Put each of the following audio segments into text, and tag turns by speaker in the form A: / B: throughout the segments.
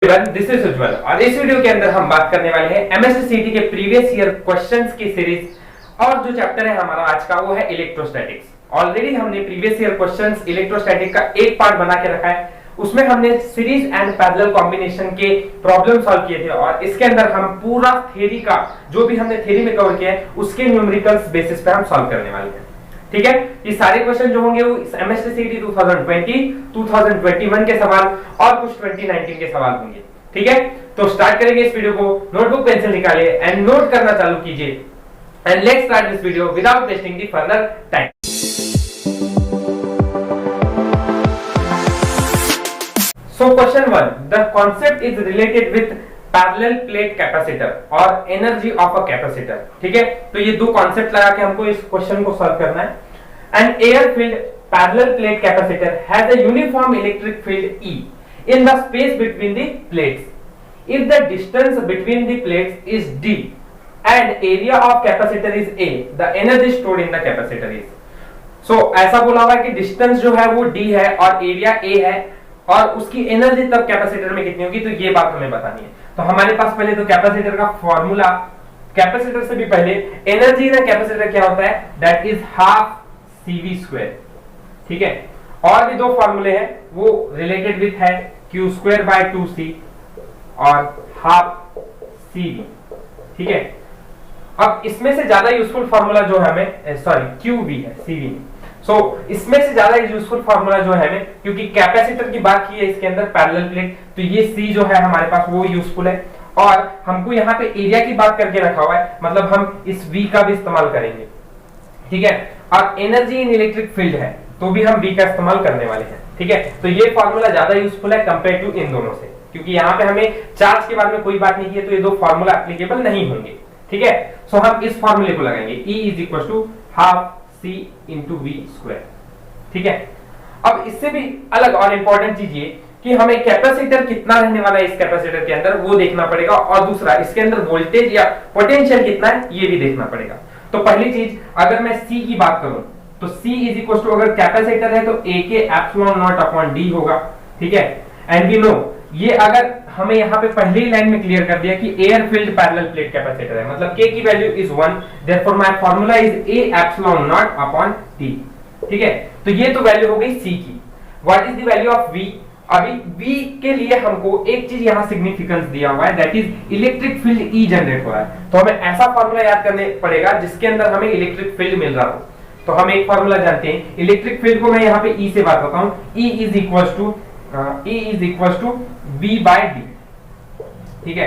A: This is उज्जवल और इस video के अंदर हम बात करने वाले हैं एमएससीटी के प्रीवियस ईयर क्वेश्चंस की सीरीज और जो चैप्टर है हमारा आज का वो है इलेक्ट्रोस्टैटिक्स। ऑलरेडी हमने प्रीवियस ईयर क्वेश्चंस इलेक्ट्रोस्टैटिक का एक पार्ट बना के रखा है, उसमें हमने सीरीज एंड पैरेलल कॉम्बिनेशन के प्रॉब्लम सॉल्व किए थे और इसके अंदर हम पूरा थ्योरी का जो भी हमने थ्योरी में कवर किया है उसके न्यूमेरिकल्स बेसिस पे हम सॉल्व करने वाले हैं। ठीक है, ये सारे क्वेश्चन जो होंगे वो एमएससीटी 2020, 2021 के सवाल और कुछ 2019 के सवाल होंगे। ठीक है, तो स्टार्ट करेंगे इस वीडियो को। नोटबुक पेंसिल निकालिए एंड नोट करना चालू कीजिए and let's start this video without wasting the further time. So question 1, the concept is related with parallel plate capacitor और energy of a capacitor। ठीक है, तो ये दो कॉन्सेप्ट लगा के हमको इस क्वेश्चन को सॉल्व करना है। An air filled parallel plate capacitor has a uniform electric field E in the space between the plates. If the distance between the plates is D and area of capacitor is A, the energy stored in the capacitor is। So ऐसा बोला हुआ है कि distance जो है वो D है और एरिया A है और उसकी एनर्जी तब कैपेसिटर में कितनी होगी, तो ये बात हमें बतानी है। तो हमारे पास पहले तो कैपेसिटर का फॉर्मूला, कैपेसिटर से भी पहले एनर्जी ना कैपेसिटर क्या होता है, that is half CV square. ठीक है, और भी दो फॉर्मूले हैं वो रिलेटेड विथ है Q स्क्वायर बाय 2C और हाफ CV। ठीक है, अब इसमें से ज्यादा यूजफुल फॉर्मूला जो है हमें QV है, CV। इसमें से ज्यादा यूजफुल फार्मूला जो है हमें, क्योंकि कैपेसिटर की बात की है इसके अंदर पैरेलल प्लेट, तो ये C जो है हमारे पास वो यूजफुल है और हमको यहाँ पे एरिया की बात करके रखा हुआ है, मतलब हम इस V का भी इस्तेमाल करेंगे। ठीक है, और एनर्जी इन इलेक्ट्रिक फील्ड है तो भी हम V का इस्तेमाल करने वाले हैं। ठीक है, तो ये फार्मूला ज्यादा यूजफुल है कंपेयर टू इन दोनों से, क्योंकि यहाँ पे हमें चार्ज के बारे में कोई बात नहीं की है तो ये दो फार्मूला एप्लीकेबल नहीं होंगे। ठीक है, सो हम इस फार्मूले को लगाएंगे E is equal to half C into V square. ठीक है, अब इससे भी अलग और इंपॉर्टेंट चीज ये कि हमें कैपेसिटर कितना रहने वाला है इस कैपेसिटर के अंदर वो देखना पड़ेगा, और दूसरा इसके अंदर वोल्टेज या पोटेंशियल कितना है ये भी देखना पड़ेगा। तो पहली चीज अगर मैं C की बात करूं तो C इज इक्वल टू, अगर कैपेसिटर है तो A के एप्सिलॉन नॉट अपॉन D होगा। ठीक है, एंड वी नो ये अगर हमें यहाँ पे पहली लाइन में क्लियर कर दिया कि air field parallel plate capacitor है, मतलब K की value is 1, therefore my formula is A epsilon naught upon D। ठीक है, तो ये तो वैल्यू हो गई C की। What is the value of V? अभी V के लिए हमको एक चीज यहाँ सिग्निफिकेंस दिया हुआ है, that is electric field E generate हो रहा है, तो हमें ऐसा फार्मूला याद करने पड़ेगा जिसके अंदर हमें इलेक्ट्रिक फील्ड मिल रहा हो। तो हम एक फार्मूला जानते हैं, इलेक्ट्रिक फील्ड को मैं यहाँ पे E से बात करता हूँ, E is equal to V by D। ठीक है,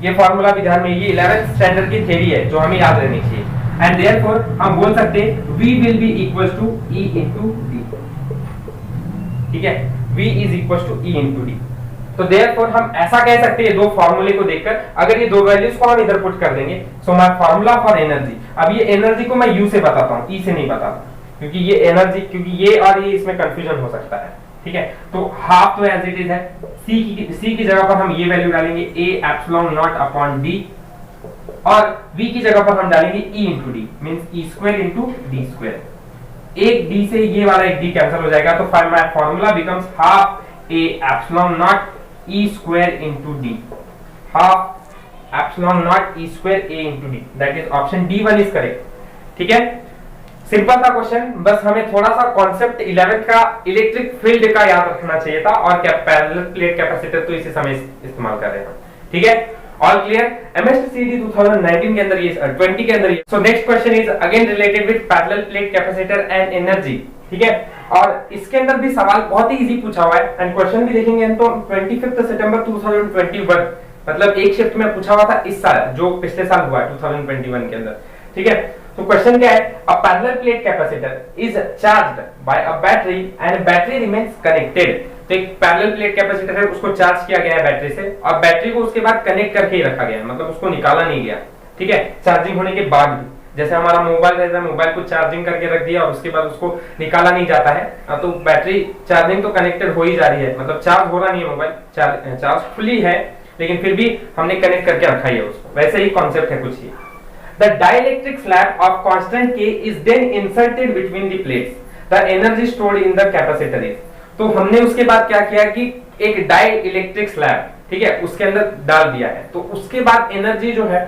A: ये फार्मूला भी ध्यान में, ये 11th स्टैंडर्ड की थ्योरी है जो हमें याद रहनी चाहिए, एंड देयरफॉर हम बोल सकते हैं V will be equal to E into D। ठीक है, V is equal to E into D। तो देयरफॉर हम ऐसा कह सकते हैं दो फार्मूले को देखकर, अगर ये दो वैल्यूज को हम इधर पुट कर देंगे, so my formula for energy, अब ये एनर्जी को मैं U से बताता हूं, E से नहीं बताता, क्योंकि ये एनर्जी, क्योंकि ये और ये इसमें कंफ्यूजन हो सकता है। ठीक है, तो हाफ तो एज इट इज है, C की जगह पर हम ये वैल्यू डालेंगे A epsilon naught upon D, और V की जगह पर हम डालेंगे E into D, means E square into D square. एक D से ये वाला एक D कैंसिल हो जाएगा, तो my formula becomes half A epsilon not E square into D, half epsilon not E square A into D, that is option D1 is correct. ठीक है, सिंपल था क्वेश्चन, बस हमें थोड़ा सा कॉन्सेप्ट 11th का इलेक्ट्रिक फील्ड का याद रखना चाहिए था, और क्या पैरेलल प्लेट कैपेसिटर तो इसी समय इस्तेमाल कर रहे हैं। ठीक है, ऑल क्लियर। एमएससीटी 2019 के अंदर ये 20 के अंदर ये। So next question is again related with parallel plate capacitor and energy. ठीक है, और इसके अंदर भी सवाल बहुत ही इजी पूछा हुआ है, एंड क्वेश्चन भी देखेंगे तो 25 सितंबर 2021, मतलब एक शिफ्ट में पूछा हुआ था इस साल, जो पिछले साल हुआ 2021 के अंदर। ठीक है, तो क्वेश्चन क्या है, अ parallel plate capacitor is charged bye a battery and battery remains connected. तो एक पैरेलल प्लेट कैपेसिटर है, उसको चार्ज किया गया है बैटरी से, और बैटरी को उसके बाद कनेक्ट करके ही रखा गया है, मतलब उसको निकाला नहीं गया। ठीक है, चार्जिंग होने के बाद भी, जैसे हमारा मोबाइल रहता है, मोबाइल को चार्जिंग करके रख दिया और उसके बाद उसको निकाला नहीं जाता है, तो बैटरी चार्जिंग तो कनेक्टेड हो ही जा रही है, मतलब चार्ज हो रहा नहीं है मोबाइल, चार्ज फुली है, लेकिन फिर भी हमने कनेक्ट करके रखा है उसको। वैसे ही कॉन्सेप्ट है कुछ ही। The dielectric slab of constant K is then inserted between the plates. The energy stored in the capacitor is। तो हमने उसके बाद क्या किया कि एक डाई इलेक्ट्रिक स्लैब, ठीक है, उसके अंदर डाल दिया है, तो उसके बाद एनर्जी जो है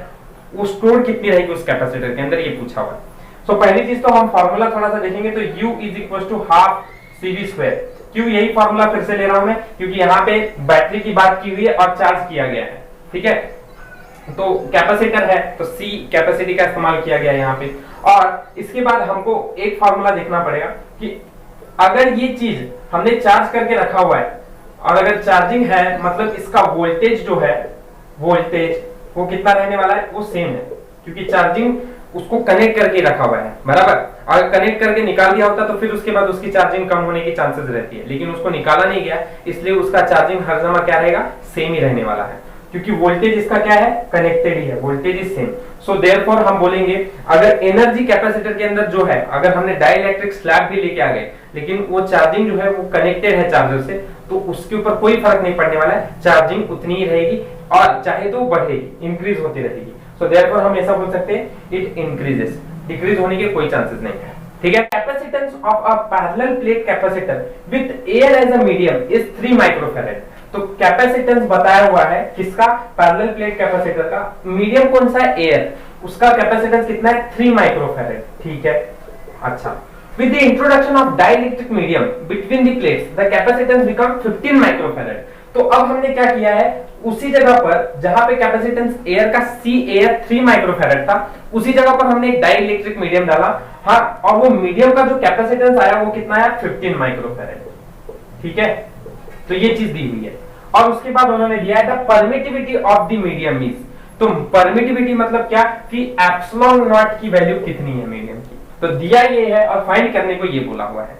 A: वो स्टोर कितनी रहेगी उस कैपेसिटर के अंदर, ये पूछा हुआ है। सो पहली चीज तो हम फार्मूला थोड़ा सा देखेंगे, तो U is equal to half CV²। क्यों यही फार्मूला फिर से ले रहा हूं मैं, क्योंकि यहाँ पे बैटरी की बात की हुई है और चार्ज किया गया है, ठीक है, तो कैपेसिटर है तो C कैपेसिटी का इस्तेमाल किया गया है यहाँ पे। और इसके बाद हमको एक फार्मूला देखना पड़ेगा कि अगर ये चीज हमने चार्ज करके रखा हुआ है और अगर चार्जिंग है, मतलब इसका वोल्टेज जो है, वोल्टेज वो कितना रहने वाला है, वो सेम है, क्योंकि चार्जिंग उसको कनेक्ट करके रखा हुआ है, बराबर। अगर कनेक्ट करके निकाल दिया होता तो फिर उसके बाद उसकी चार्जिंग कम होने की चांसेस रहती है, लेकिन उसको निकाला नहीं गया, इसलिए उसका चार्जिंग हर समय क्या रहेगा, सेम ही रहने वाला है, क्योंकि वोल्टेज इसका क्या है, कनेक्टेड ही है, voltage is same. So therefore हम बोलेंगे अगर एनर्जी कैपेसिटर के अंदर जो है, अगर हमने डाइइलेक्ट्रिक स्लैब भी लेके आ गए, लेकिन वो चार्जिंग जो है वो कनेक्टेड है चार्जर से, तो उसके ऊपर कोई फर्क नहीं पड़ने वाला है, चार्जिंग उतनी ही रहेगी और चाहे तो बढ़ेगी, इंक्रीज होती रहेगी। सो देयरफॉर हम ऐसा बोल सकते हैं इट इंक्रीजेस, डिक्रीज होने के कोई चांसेस नहीं है, ठीक है। Capacitance of a parallel plate capacitor with air as a medium is 3 microfarad. तो कैपेसिटेंस बताया हुआ है किसका, पैरेलल प्लेट कैपेसिटर का, मीडियम कौन सा है, एयर, उसका कैपेसिटेंस कितना है, 3 माइक्रोफैराड, ठीक है। अच्छा, with the introduction of dielectric medium between the plates the capacitance become 15 microfarad. तो अब हमने क्या किया है, उसी जगह पर जहां पे कैपेसिटेंस एयर का C एयर 3 माइक्रोफैराड था, उसी जगह पर हमने एक डाइइलेक्ट्रिक मीडियम डाला, हाँ, और वो मीडियम का जो कैपेसिटेंस आया वो कितना है, 15 माइक्रोफैराड, ठीक है। तो ये चीज दी हुई है, और उसके बाद उन्होंने दिया है the permittivity of the medium is, तो परमिटिविटी मतलब क्या कि एप्सिलॉन नॉट की वैल्यू कितनी है मीडियम की, तो दिया ये है और फाइंड करने को ये बोला हुआ है,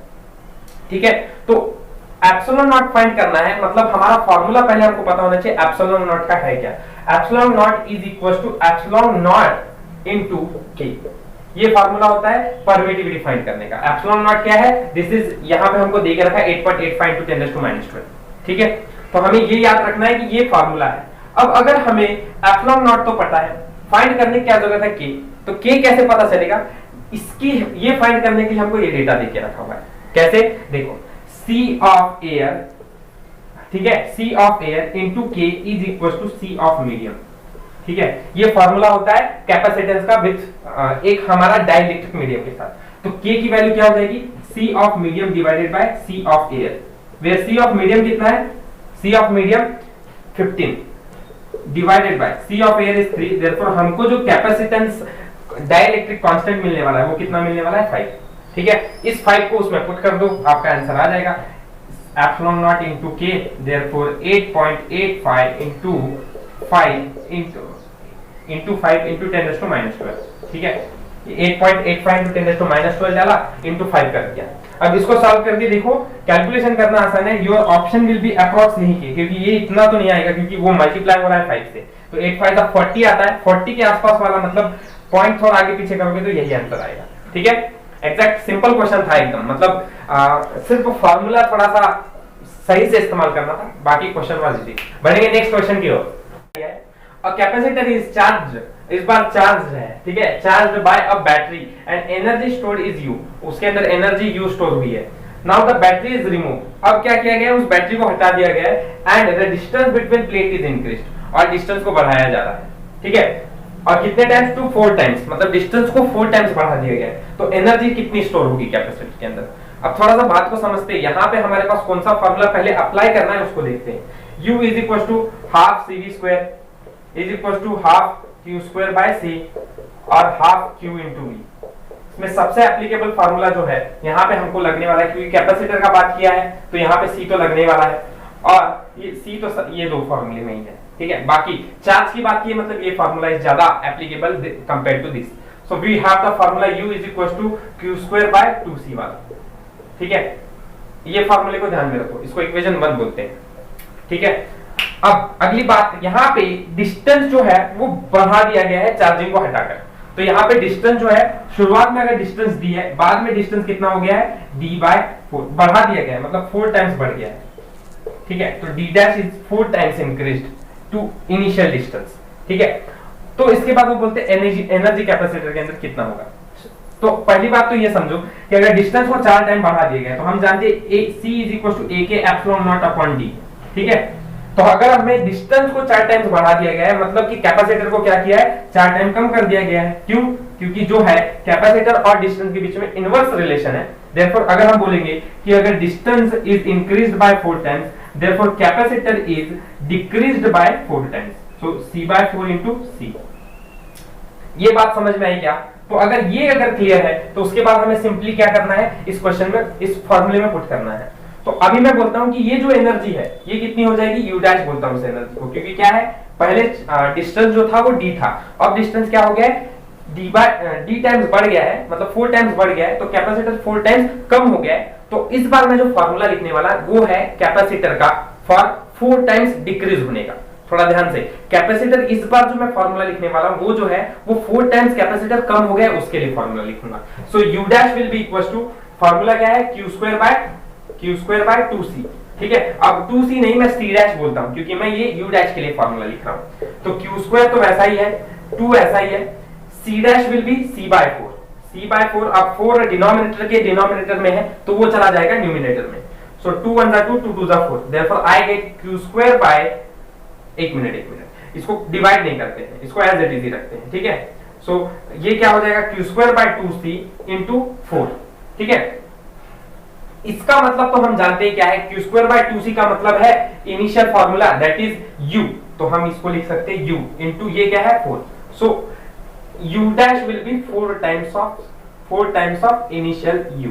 A: ठीक है। तो एप्सिलॉन नॉट फाइंड करना है, मतलब हमारा फार्मूला पहले हमको पता होना चाहिए एप्सिलॉन नॉट का है क्या, epsilon naught is equal to epsilon naught into K, ये फार्मूला होता है परमिटिविटी फाइंड करने का। एप्सिलॉन नॉट क्या है, दिस इज यहां पे हमको दे के रखा है 8.85 into 10⁻², ठीक है। तो हमें ये याद रखना है कि ये फार्मूला है। अब अगर हमें एप्सिलॉन नॉट तो पता है, फाइंड करने की क्या जरूरत है, के, तो के कैसे पता चलेगा, इसकी ये फाइंड करने के लिए हमको ये डेटा देके रखा हुआ है, कैसे, देखो C ऑफ एयर, ठीक है, C of air into K is equal to C of medium, ठीक है। ये फार्मूला होता है कैपेसिटेंस का विद एक हमारा डाइइलेक्ट्रिक मीडियम के साथ, तो K की वैल्यू क्या हो जाएगी, C of medium divided by C of air, where C of medium कितना है, C of medium 15 divided by C of air is 3, therefore हमको जो कैपेसिटेंस डाइइलेक्ट्रिक कांस्टेंट मिलने वाला है वो कितना मिलने वाला है, 5, ठीक है। इस 5 को उसमें पुट कर दो, आपका आंसर आ जाएगा epsilon naught into K, therefore 8.85 into 5 into 5 into 10⁻², ठीक है। 8.85 इनटू 10⁻² डाला, इनटू 5 कर दिया। अब इसको सॉल्व करके देखो, कैलकुलेशन करना आसान है, your option will be approx नहीं के, क्योंकि ये इतना तो नहीं आएगा क्योंकि वो मल्टीप्लाई हो रहा है 5 से, तो 8 5 40 आता है, 40 के आसपास वाला मतलब पॉइंट थोड़ा आगे पीछे करोगे तो यही आंसर आएगा, ठीक है। एग्जैक्ट सिंपल क्वेश्चन था एकदम, मतलब सिर्फ फार्मूला थोड़ा सा सही से इस्तेमाल करना था, बाकी क्वेश्चन वाज इजी। बढ़ेंगे नेक्स्ट क्वेश्चन की ओर। अ कैपेसिटर इज चार्ज्ड, इस बार चार्ज है, ठीक है, charged bye a battery and energy stored is U, उसके अंदर एनर्जी U स्टोर हुई है। Now the battery is remove, अब क्या किया गया, उस बैटरी को हटा दिया गया है and the distance between plate is increased, और डिस्टेंस को बढ़ाया जा रहा है, ठीक है, और कितने टाइम्स, टू 4 टाइम्स, मतलब डिस्टेंस को 4 टाइम्स बढ़ा दिया गया है, तो एनर्जी कितनी स्टोर होगी कैपेसिटर के अंदर। अब थोड़ा सा बात को समझते हैं, यहाँ पे हमारे पास कौन सा फार्मूला पहले अप्लाई करना है उसको देखते हैं। U is equal to half CV² is equal to half Q² by C और हाफ Q इंटू V। इसमें सबसे एप्लीकेबल फार्मूला जो है यहाँ पे हमको लगने वाला है, क्योंकि कैपेसिटर का बात किया है तो यहाँ पे C तो लगने वाला है, और ये C तो ये दो फार्मूले में ही है, ठीक है। बाकी चार्ज की बात की है, मतलब ये फार्मूला इज ज्यादा applicable compare to this. So we have the formula U is equal to Q² by 2C वाला, ठीक है। ये फार्मूले को ध्यान में रखो, इसको इक्वेशन 1 बोलते हैं, ठीक है। अब अगली बात, यहाँ पे डिस्टेंस जो है वो बढ़ा दिया गया है चार्जिंग को हटाकर, तो यहाँ पे डिस्टेंस जो है, शुरुआत में अगर डिस्टेंस दी है, बाद में डिस्टेंस कितना हो गया है, D/4 बढ़ा दिया गया है, मतलब 4 टाइम्स बढ़ गया है, ठीक है। तो D' is 4 times increased to initial distance, ठीक है। तो इसके बाद वो बोलते हैं एनर्जी कैपेसिटर के अंदर कितना होगा। तो पहली बात तो ये समझो कि अगर डिस्टेंस को 4 टाइम बढ़ा दिया गया तो हम जानते हैं C is equal to AK epsilon naught upon D, ठीक है। तो अगर हमें डिस्टेंस को 4 टाइम्स बढ़ा दिया गया है, मतलब कि कैपेसिटर को क्या किया है, 4 टाइम कम कर दिया गया है। क्यों? क्योंकि जो है कैपेसिटर और डिस्टेंस के बीच में इनवर्स रिलेशन है। देयरफॉर अगर हम बोलेंगे कि अगर distance is increased by 4 times, therefore capacitor is decreased bye 4 times. So C/4 into C। ये बात समझ में आई क्या? तो अगर क्लियर है तो उसके बाद हमें सिंपली क्या करना है, इस क्वेश्चन में, इस फॉर्मूले में पुट करना है। तो अभी मैं बोलता हूं कि ये जो एनर्जी है ये कितनी हो जाएगी, यू डैश बोलता हूं इस एनर्जी को, क्योंकि क्या है, पहले डिस्टेंस जो था वो d था, अब डिस्टेंस क्या हो गया है, d टाइम्स बढ़ गया है, मतलब 4 टाइम्स बढ़ गया है, तो कैपेसिटर 4 टाइम्स कम हो गया है। तो इस बार मैं जो फॉर्मूला लिखने वाला वो है कैपेसिटर का फॉर 4 टाइम्स डिक्रीज होने का। थोड़ा ध्यान से, कैपेसिटर इस बार जो मैं फॉर्मूला लिखने वाला हूं वो जो है वो 4 टाइम्स कैपेसिटर कम हो गया है, उसके लिए फॉर्मूला लिखूंगा। So U dash will be equal to, formula क्या है, q² बाय 2c। ठीक है, अब 2c नहीं, मैं c डैश बोलता हूं क्योंकि मैं ये u डैश के लिए फॉर्मूला लिख रहा हूं। तो q² तो वैसा ही है, 2 ऐसा ही है, c dash will B c/4। c/4, अब 4 डिनोमिनेटर के डिनोमिनेटर में है तो वो चला जाएगा न्यूमिनेटर में। सो 2 1 जा 2, 2 2 जा 4, therefore I get q² by, एक मिनट, इसको डिवाइड नहीं करते हैं, इसको एज इट इज ही रखते हैं। ठीक है, सो ये क्या हो जाएगा, q² बाय 2c इंटू 4। ठीक है, इसका मतलब तो हम जानते हैं क्या है, q² बाय 2c का मतलब है initial formula, that is u। तो हम इसको लिख सकते हैं u इंटू ये क्या है 4। सो u dash will B 4 times of initial u।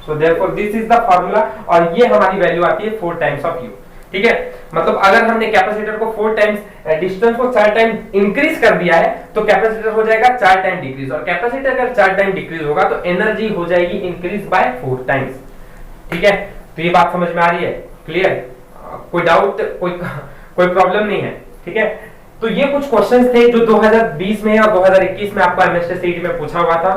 A: So therefore this is the formula, और ये हमारी वैल्यू आती है 4 टाइम्स ऑफ u। ठीक है, मतलब अगर हमने कैपेसिटर को 4 टाइम्स, डिस्टेंस को 4 टाइम इंक्रीज कर दिया है तो कैपेसिटर हो जाएगा 4 टाइम डिक्रीज, और कैपेसिटर अगर 4 टाइम डिक्रीज होगा तो एनर्जी हो जाएगी इंक्रीज बाय 4 टाइम्स। ठीक है, तो ये बात समझ में आ रही है, क्लियर? कोई डाउट, कोई प्रॉब्लम नहीं है? ठीक है, तो ये कुछ क्वेश्चंस थे जो 2020 में और 2021 में आपको एमएसटी सीईटी में पूछा हुआ था।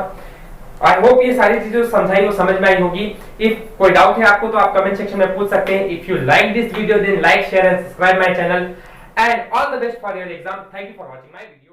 A: आई होप ये सारी चीजें समझाई, वो समझ में आई होगी। इफ कोई डाउट है आपको तो आप कमेंट सेक्शन में पूछ सकते हैं। If you like this video then like, share and subscribe my channel, and all the best for your exam. Thank you for watching my video.